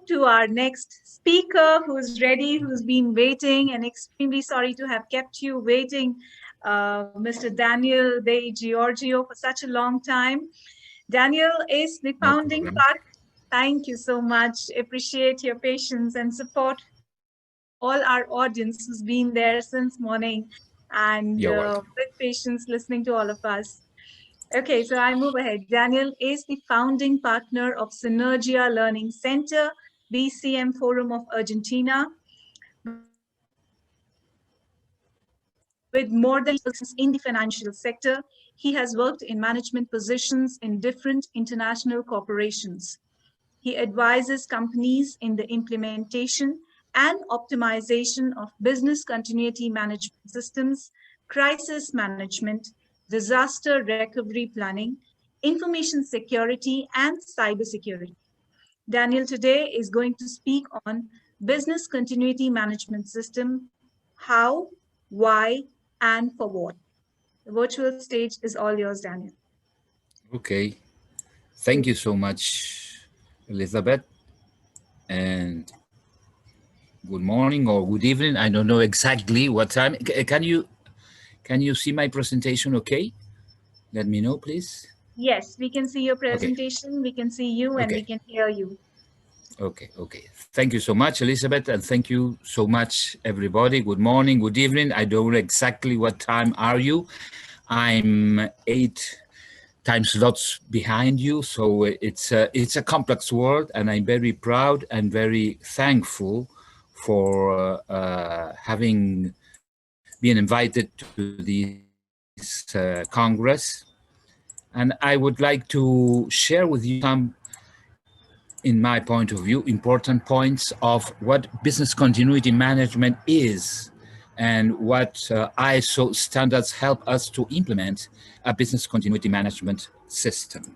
to our next speaker who's ready, who's been waiting, and extremely sorry to have kept you waiting, Mr. Daniel De Giorgio, for such a long time. Daniel is the No founding problem. part. Thank you so much. Appreciate your patience and support all our audience who's been there since morning and You're welcome. with patience listening to all of us. Okay, so I move ahead. Daniel is the founding partner of Synergia Learning Center, BCM Forum of Argentina, with more than in the financial sector. He has worked in management positions in different international corporations. He advises companies in the implementation and optimization of business continuity management systems, crisis management, disaster recovery planning, information security, and cybersecurity. Daniel today is going to speak on business continuity management system, how, why, and for what. The virtual stage is all yours, Daniel. Okay. Thank you so much, Elizabeth. And good morning or good evening. I don't know exactly what time. Can you see my presentation okay? Let me know, please. Yes, we can see your Okay. presentation, we can see you, and we Okay. can hear you. Okay. Thank you so much, Elizabeth, and thank you so much, everybody. Good morning, good evening. I don't know exactly what time are you. I'm 8 time slots behind you, so it's a complex world, and I'm very proud and very thankful for having been invited to this Congress. And I would like to share with you some, in my point of view, important points of what business continuity management is and what ISO standards help us to implement a business continuity management system.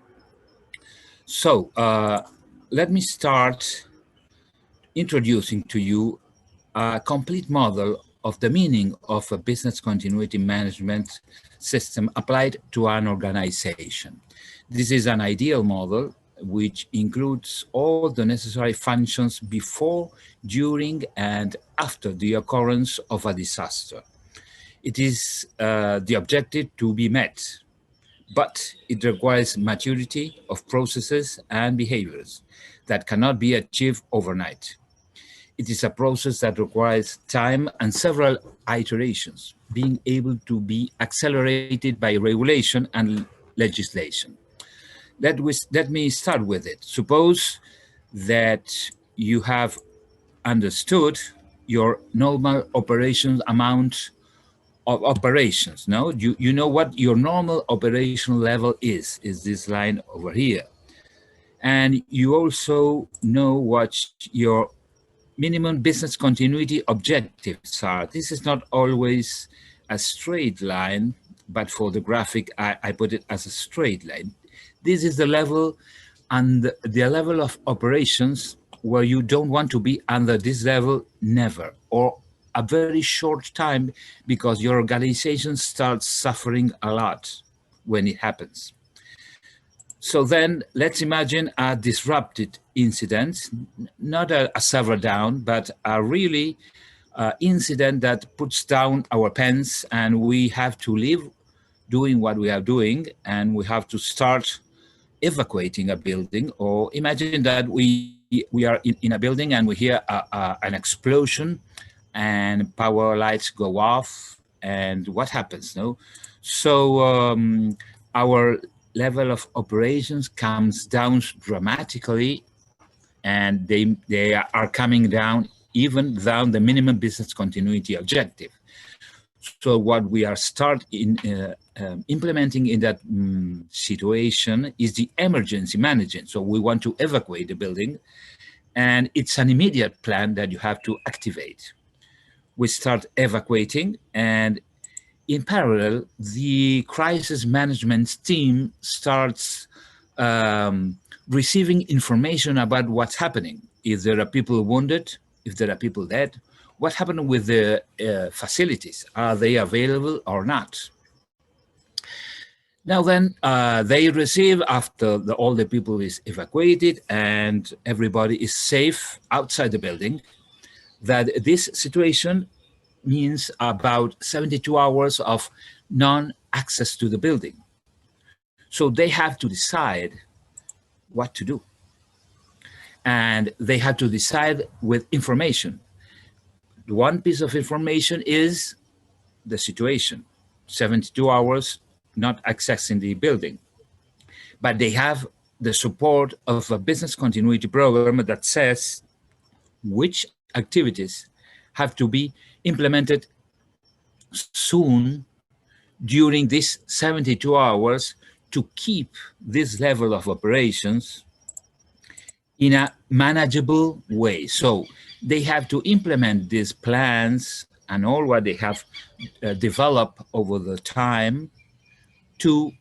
So let me start introducing to you a complete model of the meaning of a business continuity management system applied to an organization. This is an ideal model which includes all the necessary functions before, during, and after the occurrence of a disaster. It is the objective to be met, but it requires maturity of processes and behaviors that cannot be achieved overnight. It is a process that requires time and several iterations, being able to be accelerated by regulation and legislation. Let me start with it. Suppose that you have understood your normal operations amount of operations. No, you know what your normal operational level is this line over here. And you also know what your minimum business continuity objectives are. This is not always a straight line, but for the graphic, I put it as a straight line. This is the level and the level of operations where you don't want to be under this level never, or a very short time, because your organization starts suffering a lot when it happens. So then let's imagine a disrupted incident, not a server down, but a really incident that puts down our pens and we have to leave doing what we are doing and we have to start evacuating a building. Or imagine that we are in a building and we hear an explosion and power lights go off, and what happens? No, so our level of operations comes down dramatically, and they are coming down even down the minimum business continuity objective. So what we are implementing in that situation is the emergency management. So we want to evacuate the building, and it's an immediate plan that you have to activate. We start evacuating, and in parallel, the crisis management team starts receiving information about what's happening. If there are people wounded, if there are people dead, what happened with the facilities? Are they available or not? Now then, they receive after all the people is evacuated and everybody is safe outside the building, that this situation means about 72 hours of non-access to the building. So they have to decide what to do. And they have to decide with information. One piece of information is the situation, 72 hours not accessing the building. But they have the support of a business continuity program that says which activities have to be implemented soon during these 72 hours to keep this level of operations in a manageable way. So they have to implement these plans and all what they have developed over the time to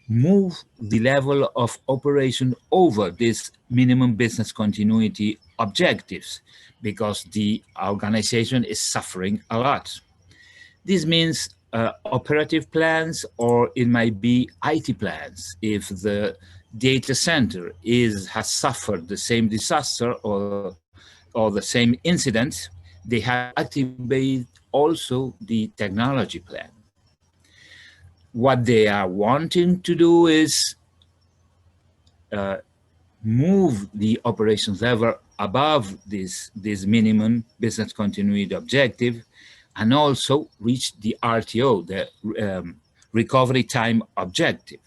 move the level of operation over these minimum business continuity objectives, because the organization is suffering a lot. This means operative plans, or it might be IT plans. If the data center has suffered the same disaster or the same incident, they have to activate also the technology plan. What they are wanting to do is move the operations level above this minimum business continuity objective, and also reach the RTO, the recovery time objective.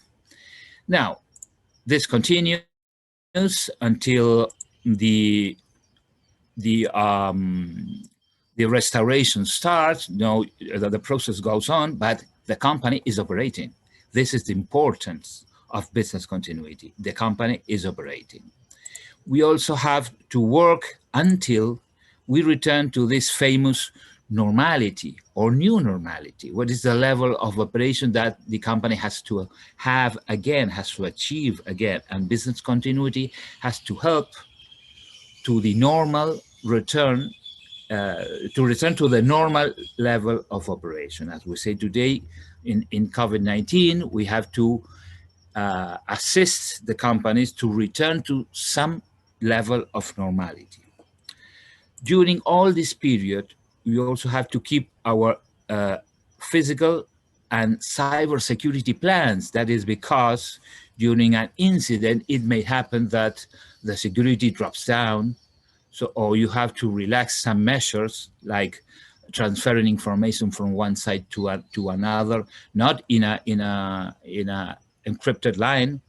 Now, this continues until the restoration starts. No, the process goes on, but the company is operating. This is the importance of business continuity. The company is operating. We also have to work until we return to this famous normality or new normality. What is the level of operation that the company has to have again, has to achieve again, and business continuity has to help to the normal return, to return to the normal level of operation. As we say today, in COVID-19, we have to assist the companies to return to some level of normality. During all this period, we also have to keep our physical and cyber security plans. That is because during an incident, it may happen that the security drops down. So, or you have to relax some measures like transferring information from one side to another, not in a encrypted line,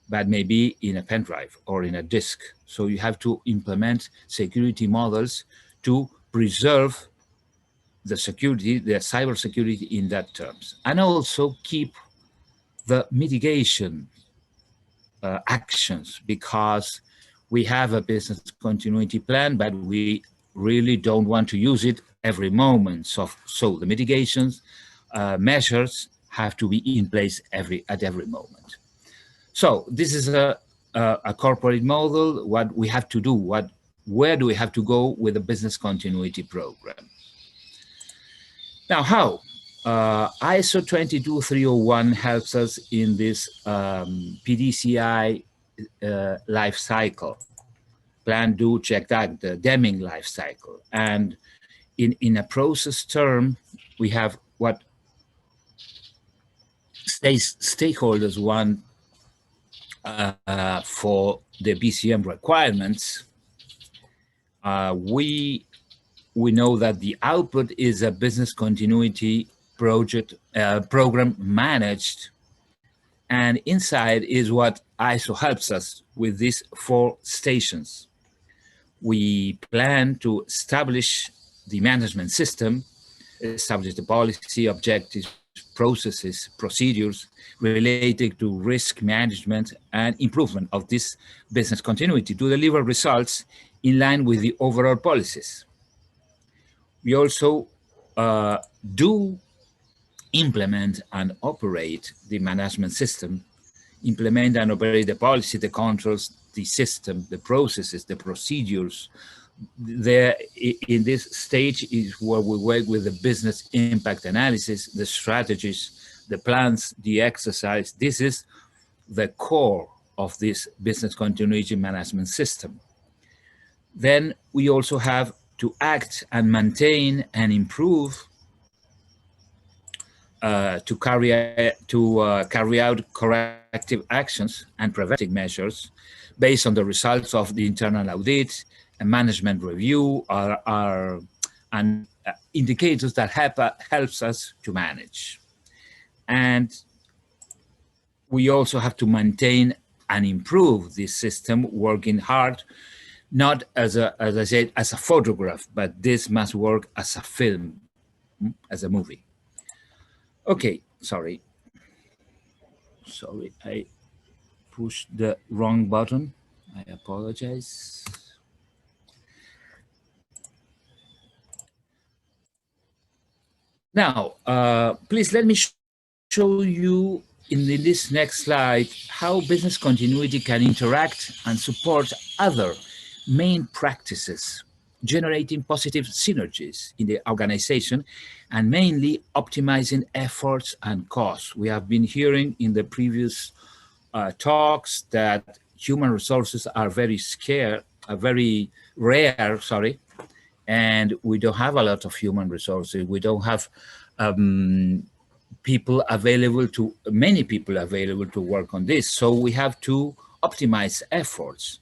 but maybe in a pen drive or in a disk. So you have to implement security models to preserve the security, the cyber security in that terms, and also keep the mitigation actions, because we have a business continuity plan, but we really don't want to use it every moment. So the mitigations measures have to be in place at every moment. So this is a corporate model. What we have to do, where do we have to go with the business continuity program? Now, how? ISO 22301 helps us in this PDCI life cycle, plan, do, check, act, the Deming life cycle. And in a process term, we have what stakeholders want for the BCM requirements. We know that the output is a business continuity project program managed, and inside is what ISO helps us with these 4 stations. We plan to establish the management system, establish the policy, objectives, processes, procedures related to risk management and improvement of this business continuity to deliver results in line with the overall policies. We also do implement and operate the management system, implement and operate the policy, the controls, the system, the processes, the procedures. There, in this stage is where we work with the business impact analysis, the strategies, the plans, the exercise, this is the core of this business continuity management system. Then we also have to act and maintain and improve to carry out corrective actions and preventive measures based on the results of the internal audit and management review and indicators that helps us to manage. And we also have to maintain and improve this system, working hard, not as I said, as a photograph, but this must work as a film, as a movie. Okay, sorry, I pushed the wrong button. I apologize. Now, please let me show you in this next slide how business continuity can interact and support other main practices, generating positive synergies in the organization and mainly optimizing efforts and costs. We have been hearing in the previous talks that human resources are very rare, and we don't have a lot of human resources. We don't have many people available to work on this. So we have to optimize efforts.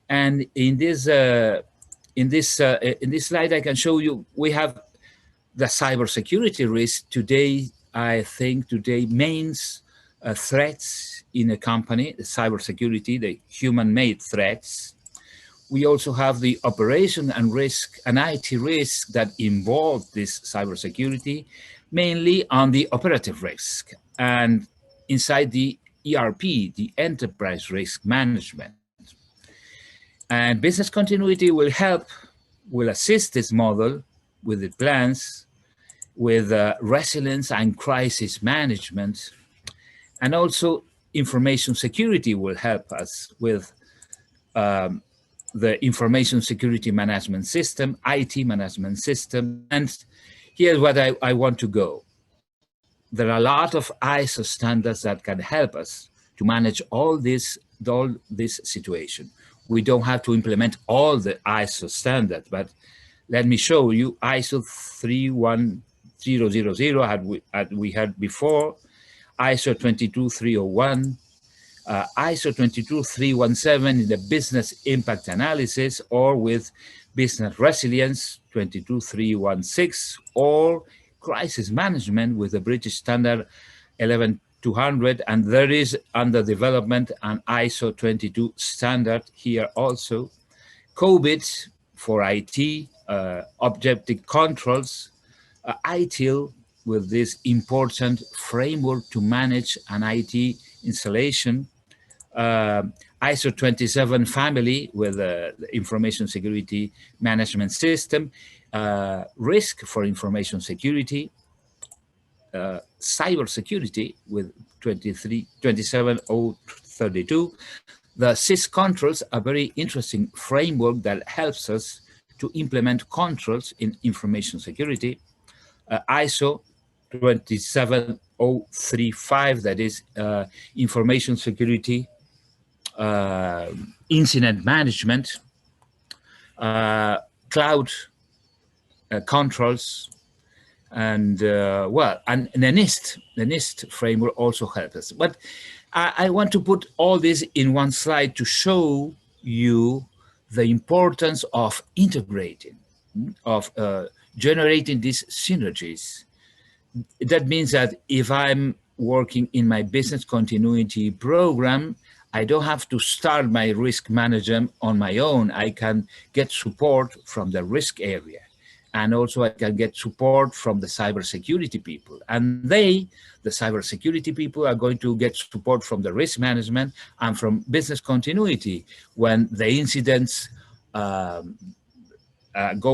And in this slide, I can show you, we have the cybersecurity risk today. I think today main threats in a company, the cybersecurity, the human-made threats. We also have the operation and risk and IT risk that involve this cybersecurity, mainly on the operative risk and inside the ERP, the enterprise risk management. And business continuity will assist this model with the plans, with resilience and crisis management, and also information security will help us with the information security management system, IT management system. And here's what I want to go. There are a lot of ISO standards that can help us to manage all this situation. We don't have to implement all the ISO standards, but let me show you ISO 31000 we had before, ISO 22301, ISO 22317 in the business impact analysis, or with business resilience 22316, or crisis management with the British standard 11200, and there is under development an ISO 22 standard here also. COVID for IT, objective controls, ITIL with this important framework to manage an IT installation, ISO 27 family with the information security management system, risk for information security, cyber security with 27032. The SIS controls, a very interesting framework that helps us to implement controls in information security. ISO 27035, that is information security incident management, cloud controls, and and the NIST framework also helps us. But I want to put all this in one slide to show you the importance of integrating, of generating these synergies. That means that if I'm working in my business continuity program, I don't have to start my risk management on my own. I can get support from the risk area. And also I can get support from the cybersecurity people. And the cybersecurity people are going to get support from the risk management and from business continuity when the incidents go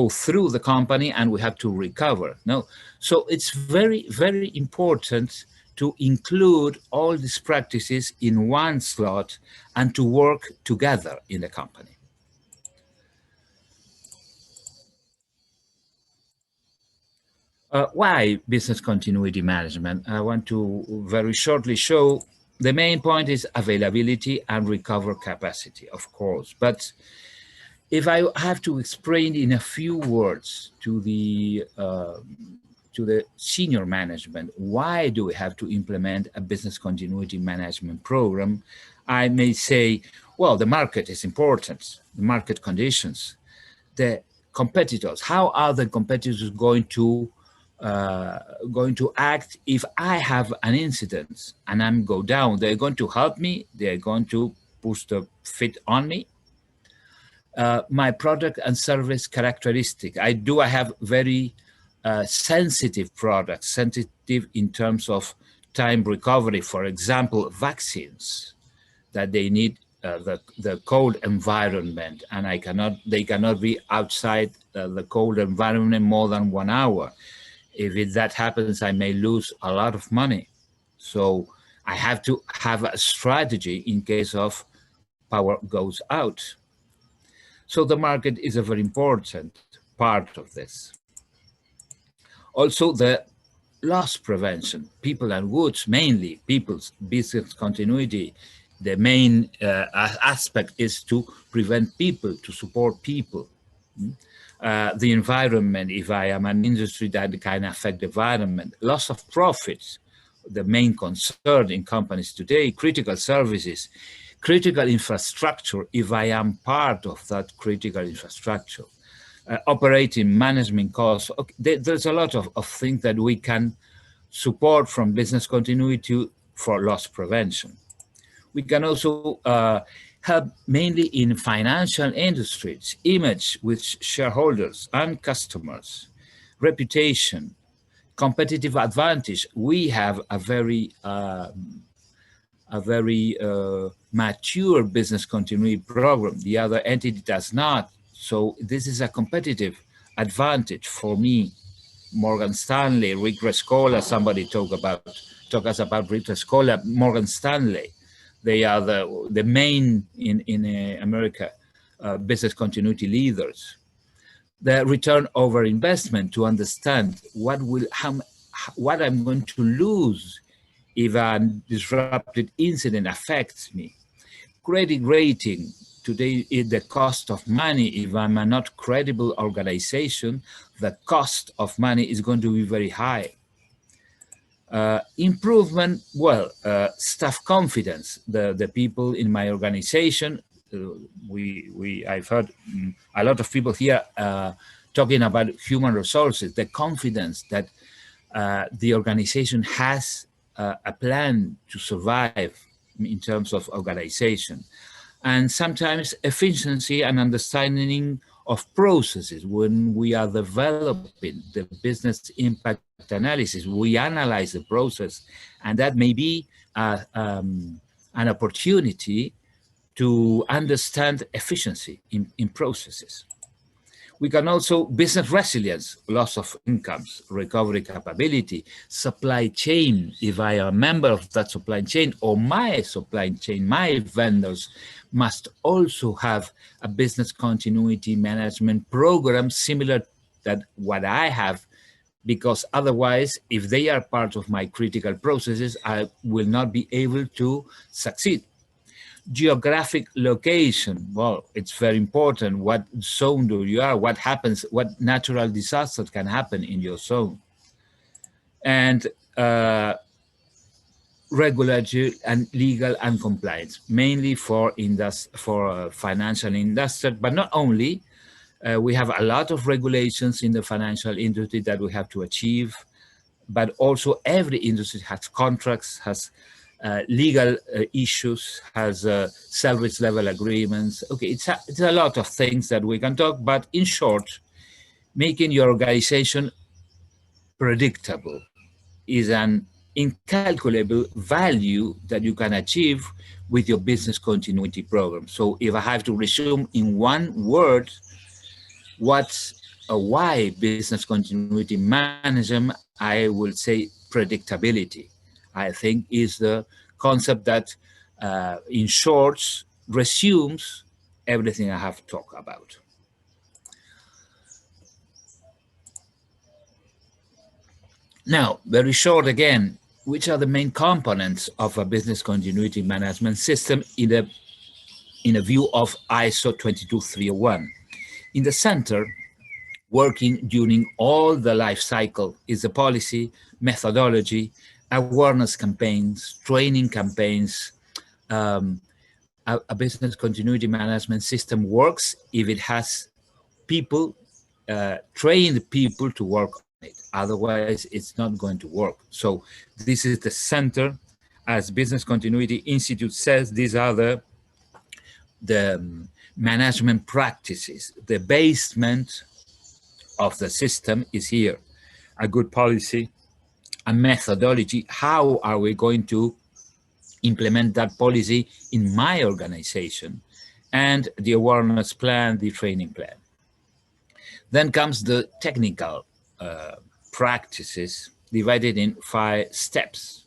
through the company and we have to recover. No, so it's very, very important to include all these practices in one slot and to work together in the company. Why business continuity management? I want to very shortly show the main point is availability and recover capacity, of course. But if I have to explain in a few words to the senior management, why do we have to implement a business continuity management program? I may say, well, the market is important, the market conditions, the competitors. How are the competitors going to act if I have an incident and I'm go down? They're going to help me. They're going to push the fit on me. My product and service characteristic. I have very sensitive products, sensitive in terms of time recovery. For example, vaccines that they need the cold environment, and they cannot be outside the cold environment more than 1 hour. If that happens, I may lose a lot of money. So I have to have a strategy in case of power goes out. So the market is a very important part of this. Also, the loss prevention, people and goods, mainly people's business continuity. The main aspect is to prevent people, to support people. The environment, if I am an industry that can affect the environment, loss of profits, the main concern in companies today, critical services, critical infrastructure, if I am part of that critical infrastructure, operating management costs. Okay, there's a lot of things that we can support from business continuity for loss prevention. We can also help mainly in financial industries, image with shareholders and customers, reputation, competitive advantage. We have a very mature business continuity program. The other entity does not. So this is a competitive advantage for me. Morgan Stanley, Rick Rescola, somebody talk us about Rick Rescola, Morgan Stanley. They are the main in America business continuity leaders. The return over investment, to understand what I'm going to lose if a disrupted incident affects me. Credit rating, today is the cost of money. If I'm a not credible organization, the cost of money is going to be very high. Improvement, well, staff confidence. The people in my organization, I've heard a lot of people here talking about human resources, the confidence that the organization has a plan to survive in terms of organization. And sometimes efficiency and understanding of processes. When we are developing the business impact analysis, we analyze the process, and that may be an opportunity to understand efficiency in processes. We can also business resilience, loss of incomes, recovery capability, supply chain. If I am a member of that supply chain, or my supply chain, my vendors must also have a business continuity management program similar to what I have, because otherwise, if they are part of my critical processes, I will not be able to succeed. Geographic location, well, it's very important. What zone do you are? What happens? What natural disasters can happen in your zone? And regulatory and legal and compliance, mainly for financial industry, but not only. We have a lot of regulations in the financial industry that we have to achieve, but also every industry has contracts, has legal issues, has service level agreements. Okay, it's a lot of things that we can talk, but in short, making your organization predictable is an incalculable value that you can achieve with your business continuity program. So if I have to resume in one word, why business continuity management, I will say predictability. I think is the concept that, in short, resumes everything I have talked about. Now, very short again, which are the main components of a business continuity management system in a view of ISO 22301? In the center, working during all the life cycle, is the policy, methodology, awareness campaigns, training campaigns. A business continuity management system works if it has people, trained people to work on it. Otherwise, it's not going to work. So this is the center. As Business Continuity Institute says, these are the management practices. The basement of the system is here. A good policy, a methodology. How are we going to implement that policy in my organization? And the awareness plan, the training plan. Then comes the technical practices divided in 5 steps.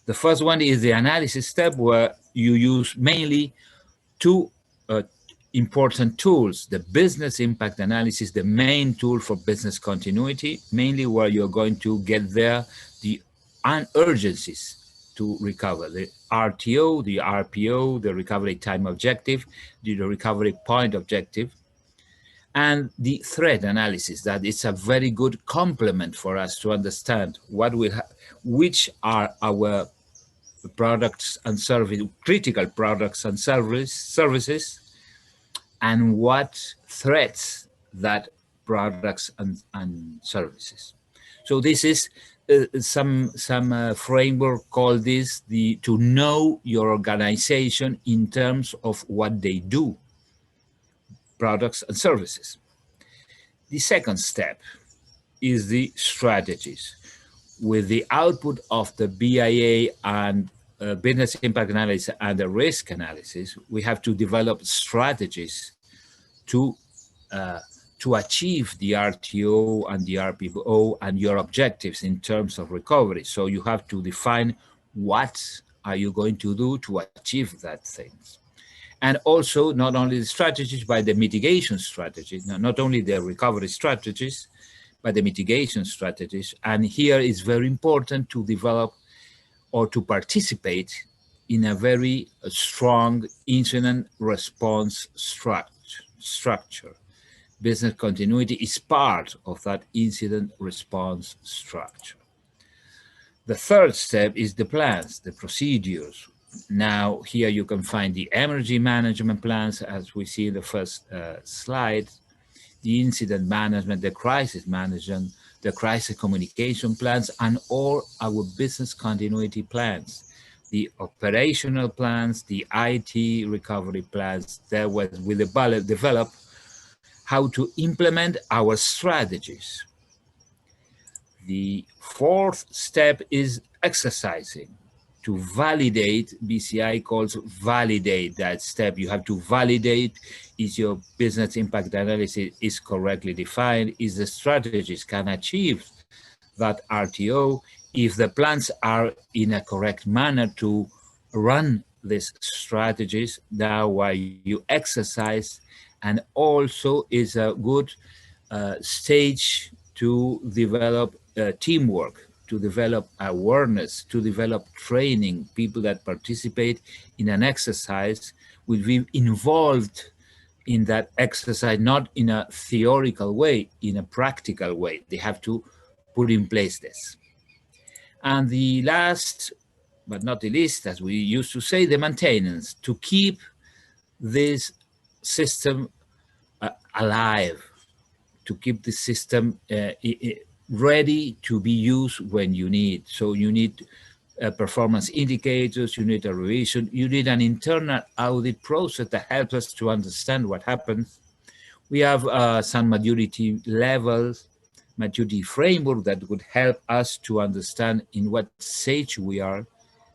The first one is the analysis step, where you use mainly 2 important tools: the business impact analysis, the main tool for business continuity, mainly where you're going to get there the urgencies to recover, the RTO, the RPO, the recovery time objective, the recovery point objective, and the threat analysis. That it's a very good complement for us to understand what we which are our products and services, critical products and services, and what threats that products and services. So this is some framework called this the to know your organization in terms of what they do, products and services. The second step is the strategies. With the output of the BIA and business impact analysis and the risk analysis, we have to develop strategies to achieve the RTO and the RPO and your objectives in terms of recovery. So you have to define what are you going to do to achieve that things. And also not only the strategies, but the mitigation strategies, not only the recovery strategies, but the mitigation strategies. And here it's very important to develop or to participate in a very strong incident response structure. Business continuity is part of that incident response structure. The third step is the plans, the procedures. Now, here you can find the emergency management plans, as we see in the first slide, the incident management, the crisis management, the crisis communication plans, and all our business continuity plans, the operational plans, the IT recovery plans. There we develop how to implement our strategies. The fourth step is exercising. To validate, BCI calls validate that step. You have to validate is your business impact analysis is correctly defined, is the strategies can achieve that RTO, if the plans are in a correct manner to run these strategies. Now while you exercise, and also is a good stage to develop teamwork, to develop awareness, to develop training. People that participate in an exercise will be involved in that exercise, not in a theoretical way, in a practical way. They have to put in place this. And the last, but not the least, as we used to say, the maintenance, to keep this system alive, to keep the system ready to be used when you need. So you need performance indicators, you need a revision, you need an internal audit process that helps us to understand what happens. We have some maturity levels, maturity framework that would help us to understand in what stage we are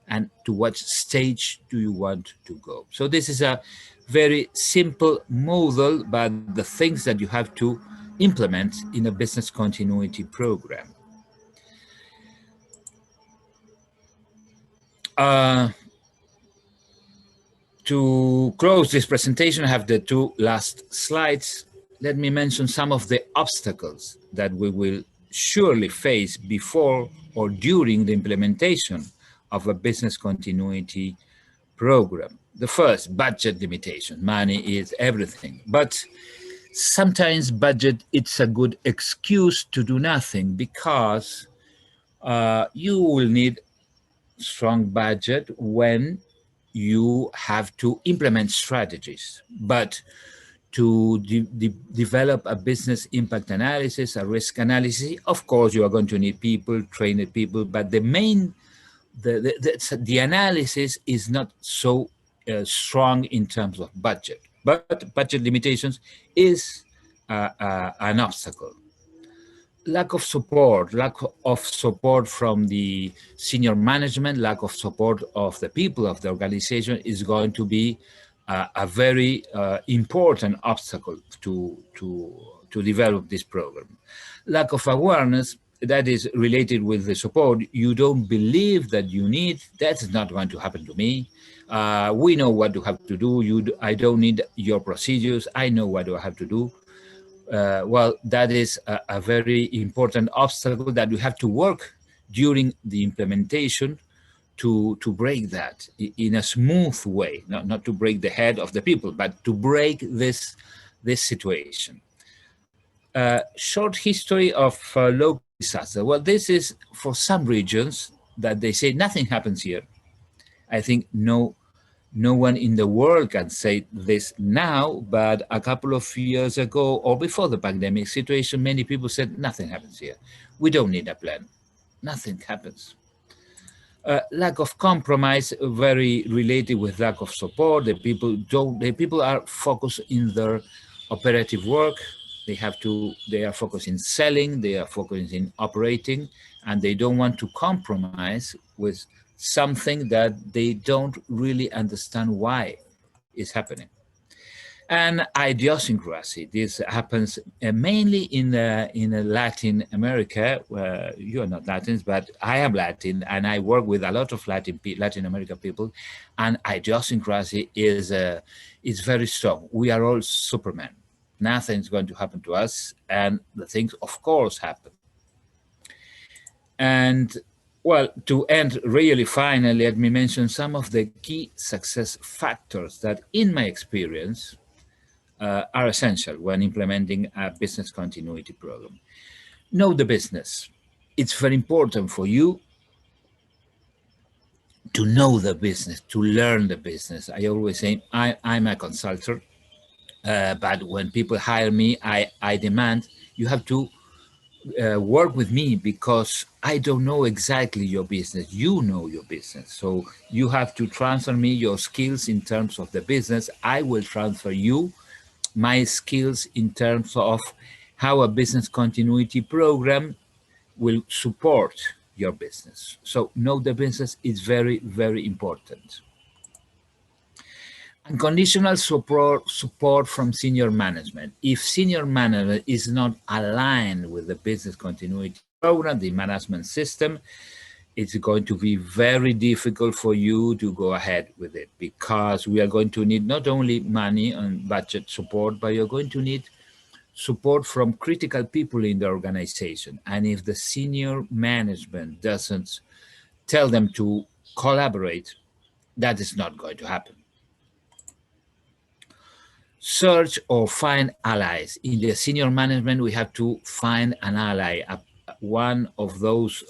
and to what stage do you want to go. So this is a very simple model, but the things that you have to implement in a business continuity program. To close this presentation, I have the 2 last slides. Let me mention some of the obstacles that we will surely face before or during the implementation of a business continuity program. The first, budget limitation. Money is everything. But sometimes budget, it's a good excuse to do nothing because you will need strong budget when you have to implement strategies. But to develop a business impact analysis, a risk analysis, of course, you are going to need people, trained people, but the main, the analysis is not so strong in terms of budget. But budget limitations is an obstacle. Lack of support from the senior management, lack of support of the people of the organization is going to be a very important obstacle to develop this program. Lack of awareness that is related with the support you don't believe that you need, that's not going to happen to me. We know what you have to do. I don't need your procedures. I know what I have to do. Well, that is a very important obstacle that we have to work during the implementation to break that in a smooth way, not to break the head of the people, but to break this situation. Short history of local disaster. Well, this is for some regions that they say nothing happens here. I think no one in the world can say this now, but a couple of years ago or before the pandemic situation, many people said nothing happens here. We don't need a plan. Nothing happens. Lack of compromise, very related with lack of support. The people are focused in their operative work. They are focused in selling, they are focused in operating, and they don't want to compromise with something that they don't really understand why is happening. And idiosyncrasy. This happens mainly in Latin America. You are not Latins, but I am Latin, and I work with a lot of Latin American people. And idiosyncrasy is very strong. We are all Superman. Nothing's going to happen to us, and the things, of course, happen. And well, to end really finally, let me mention some of the key success factors that, in my experience, are essential when implementing a business continuity program. Know the business. It's very important for you to know the business, to learn the business. I always say I'm a consultant, but when people hire me, I demand you have to work with me because I don't know exactly your business. You know your business. So you have to transfer me your skills in terms of the business. I will transfer you my skills in terms of how a business continuity program will support your business. So know the business is very, very important. Unconditional support from senior management. If senior management is not aligned with the business continuity program, the management system, it's going to be very difficult for you to go ahead with it because we are going to need not only money and budget support, but you're going to need support from critical people in the organization. And if the senior management doesn't tell them to collaborate, that is not going to happen. Search or find allies. In the senior management, we have to find an ally, one of those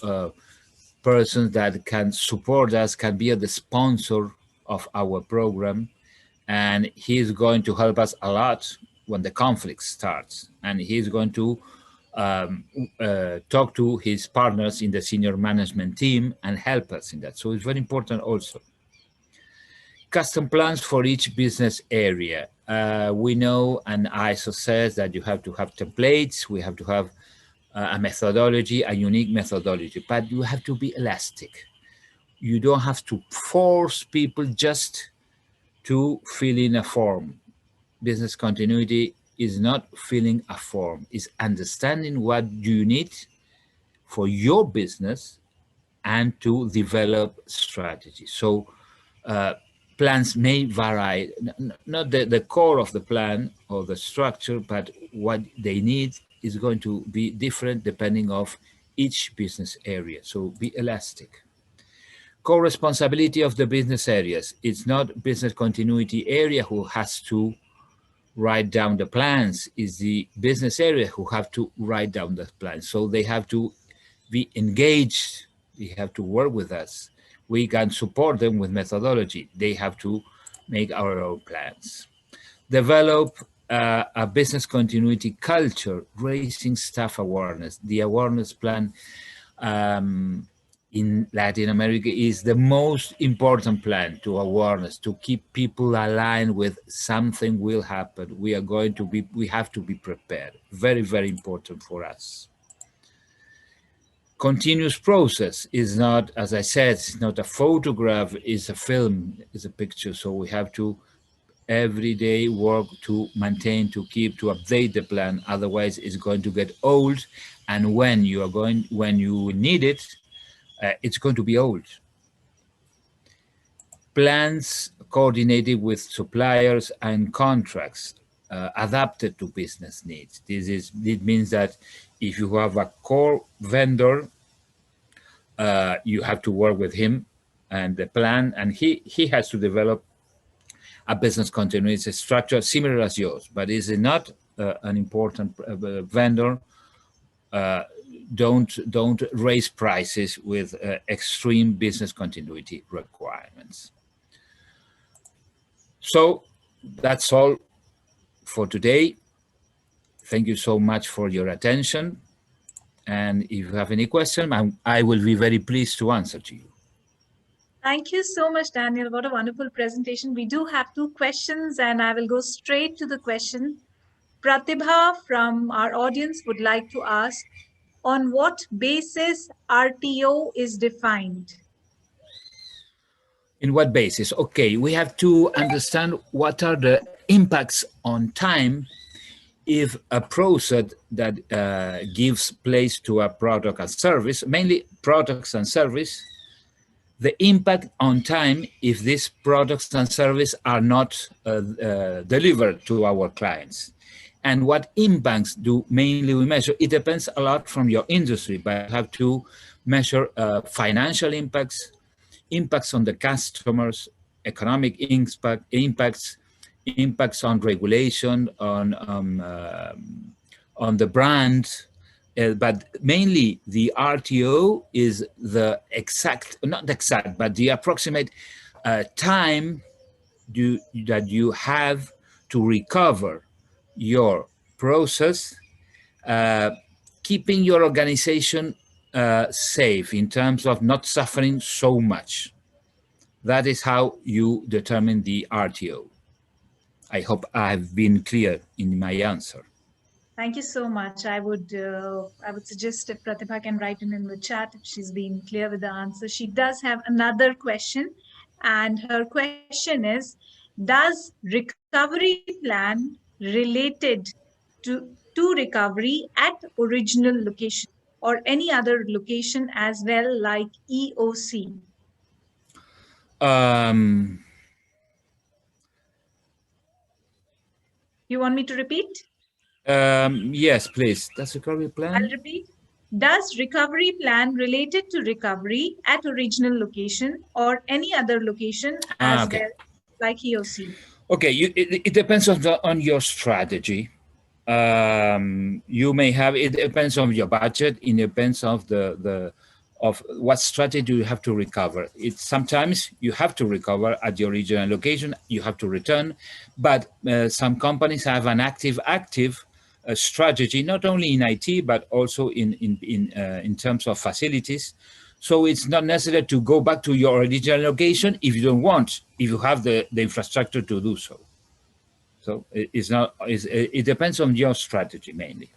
persons that can support us, can be the sponsor of our program, and he's going to help us a lot when the conflict starts. And he's going to talk to his partners in the senior management team and help us in that. So it's very important also. Custom plans for each business area. We know, and ISO says that you have to have templates, we have to have a methodology, a unique methodology, but you have to be elastic. You don't have to force people just to fill in a form. Business continuity is not filling a form, it's understanding what you need for your business and to develop strategies. So plans may vary, not the core of the plan or the structure, but what they need is going to be different depending of each business area. So be elastic. Co-responsibility of the business areas. It's not business continuity area who has to write down the plans, is the business area who have to write down the plans. So they have to be engaged. They have to work with us. We can support them with methodology. They have to make our own plans. Develop a business continuity culture, raising staff awareness. The awareness plan in Latin America is the most important plan to awareness, to keep people aligned with something will happen. We have to be prepared. Very, very important for us. Continuous process is not, as I said, it's not a photograph, it's a film, it's a picture. So we have to every day work to maintain, to keep, to update the plan. Otherwise it's going to get old. And when you need it, it's going to be old. Plans coordinated with suppliers and contracts adapted to business needs. It means that if you have a core vendor, you have to work with him and the plan, and he has to develop a business continuity structure similar as yours, but is it not an important vendor? Don't raise prices with extreme business continuity requirements. So that's all for today. Thank you so much for your attention. And if you have any question, I will be very pleased to answer to you. Thank you so much, Daniel. What a wonderful presentation. We do have 2 questions, and I will go straight to the question. Pratibha from our audience would like to ask, on what basis RTO is defined? In what basis? Okay, we have to understand what are the impacts on time if a process that gives place to a product and service, mainly products and service, the impact on time if these products and service are not delivered to our clients. And what impacts do mainly we measure? It depends a lot from your industry, but you have to measure financial impacts, impacts on the customers, economic impacts, impacts on regulation, on the brand, but mainly the RTO is the exact, not exact, but the approximate time that you have to recover your process, keeping your organization safe in terms of not suffering so much. That is how you determine the RTO. I hope I've been clear in my answer. Thank you so much. I would suggest if Pratibha can write in the chat if she's been clear with the answer. She does have another question, and her question is, does recovery plan related to recovery at original location or any other location as well, like EOC? You want me to repeat? Yes, please. Does recovery plan? I'll repeat. Does recovery plan related to recovery at original location or any other location as well, like EOC? Okay, it depends on your strategy. You may have, it depends on your budget. It depends of of what strategy you have to recover. It's sometimes you have to recover at the original location. You have to return, but some companies have an active strategy, not only in IT but also in terms of facilities. So it's not necessary to go back to your original location if you don't want, if you have the infrastructure to do so. So it depends on your strategy mainly.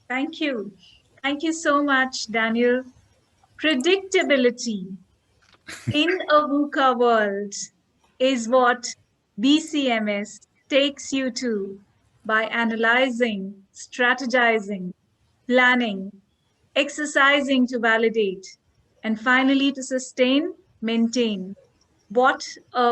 Thank you. Thank you so much, Daniel. Predictability in a VUCA world is what BCMS takes you to by analyzing, strategizing, planning, exercising to validate, and finally to sustain, maintain what a